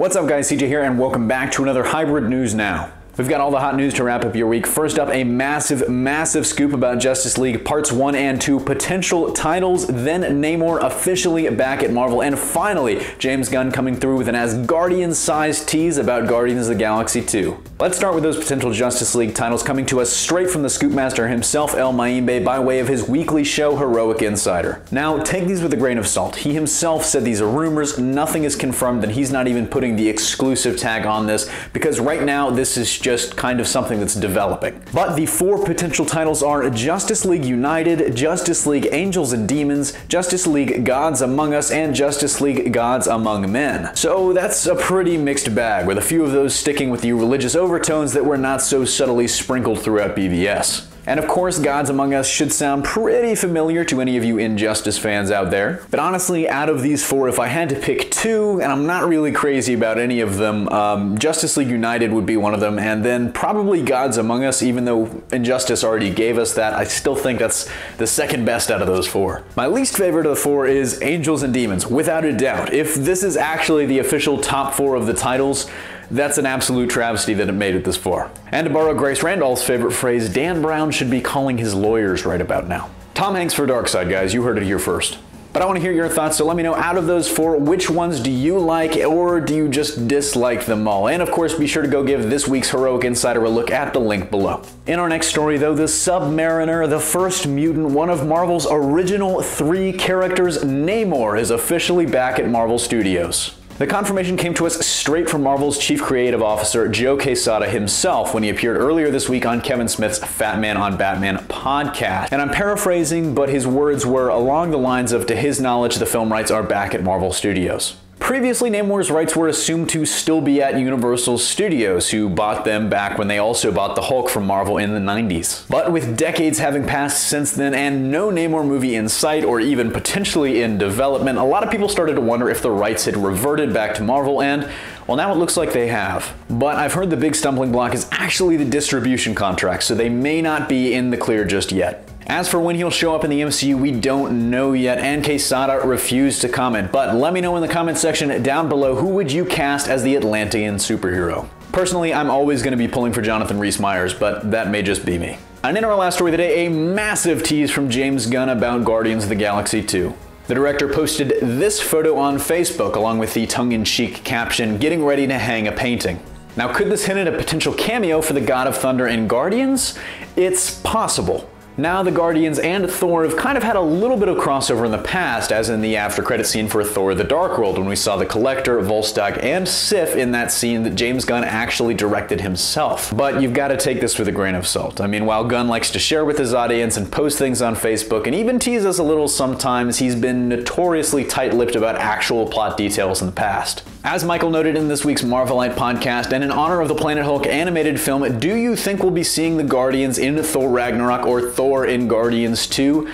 What's up guys, CJ here and welcome back to another Hybrid News Now. We've got all the hot news to wrap up your week. First up, a massive scoop about Justice League Parts 1 and 2 potential titles, then Namor officially back at Marvel, and finally, James Gunn coming through with an Asgardian-sized tease about Guardians of the Galaxy 2. Let's start with those potential Justice League titles coming to us straight from the Scoopmaster himself, El Mayimbe, by way of his weekly show, Heroic Insider. Now, take these with a grain of salt. He himself said these are rumors, nothing is confirmed, and he's not even putting the exclusive tag on this, because right now, this is just kind of something that's developing. But the four potential titles are Justice League United, Justice League Angels and Demons, Justice League Gods Among Us, and Justice League Gods Among Men. So that's a pretty mixed bag, with a few of those sticking with the religious overtones that were not so subtly sprinkled throughout BVS. And of course, Gods Among Us should sound pretty familiar to any of you Injustice fans out there. But honestly, out of these four, if I had to pick two, and I'm not really crazy about any of them, Justice League United would be one of them, and then probably Gods Among Us, even though Injustice already gave us that, I still think that's the second best out of those four. My least favorite of the four is Angels and Demons, without a doubt. If this is actually the official top four of the titles, that's an absolute travesty that it made it this far. And to borrow Grace Randolph's favorite phrase, Dan Brown should be calling his lawyers right about now. Tom Hanks for Darkseid, guys. You heard it here first. But I want to hear your thoughts, so let me know out of those four, which ones do you like, or do you just dislike them all? And of course, be sure to go give this week's Heroic Insider a look at the link below. In our next story, though, the Submariner, the first mutant, one of Marvel's original 3 characters, Namor, is officially back at Marvel Studios. The confirmation came to us straight from Marvel's Chief Creative Officer, Joe Quesada himself, when he appeared earlier this week on Kevin Smith's Fat Man on Batman podcast. And I'm paraphrasing, but his words were along the lines of, to his knowledge, the film rights are back at Marvel Studios. Previously, Namor's rights were assumed to still be at Universal Studios, who bought them back when they also bought the Hulk from Marvel in the 90s. But with decades having passed since then and no Namor movie in sight or even potentially in development, a lot of people started to wonder if the rights had reverted back to Marvel, and well, now it looks like they have. But I've heard the big stumbling block is actually the distribution contract, so they may not be in the clear just yet. As for when he'll show up in the MCU, we don't know yet, and Quesada refused to comment, but let me know in the comment section down below, who would you cast as the Atlantean superhero? Personally, I'm always going to be pulling for Jonathan Rhys-Meyers, but that may just be me. And in our last story today, a massive tease from James Gunn about Guardians of the Galaxy 2. The director posted this photo on Facebook along with the tongue-in-cheek caption, "Getting ready to hang a painting." Now, could this hint at a potential cameo for the God of Thunder in Guardians? It's possible. Now, the Guardians and Thor have kind of had a little bit of crossover in the past, as in the after-credit scene for Thor: The Dark World, when we saw the Collector, Volstagg, and Sif in that scene that James Gunn actually directed himself. But you've got to take this with a grain of salt. I mean, while Gunn likes to share with his audience and post things on Facebook and even tease us a little sometimes, he's been notoriously tight-lipped about actual plot details in the past. As Michael noted in this week's Marvelite podcast, and in honor of the Planet Hulk animated film, do you think we'll be seeing the Guardians in Thor Ragnarok or Thor in Guardians 2?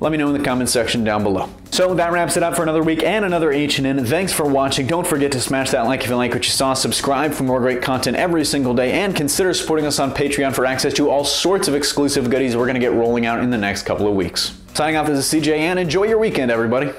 Let me know in the comment section down below. So that wraps it up for another week and another H&N. Thanks for watching. Don't forget to smash that like if you like what you saw, subscribe for more great content every single day, and consider supporting us on Patreon for access to all sorts of exclusive goodies we're going to get rolling out in the next couple of weeks. Signing off, this is CJ, and enjoy your weekend, everybody.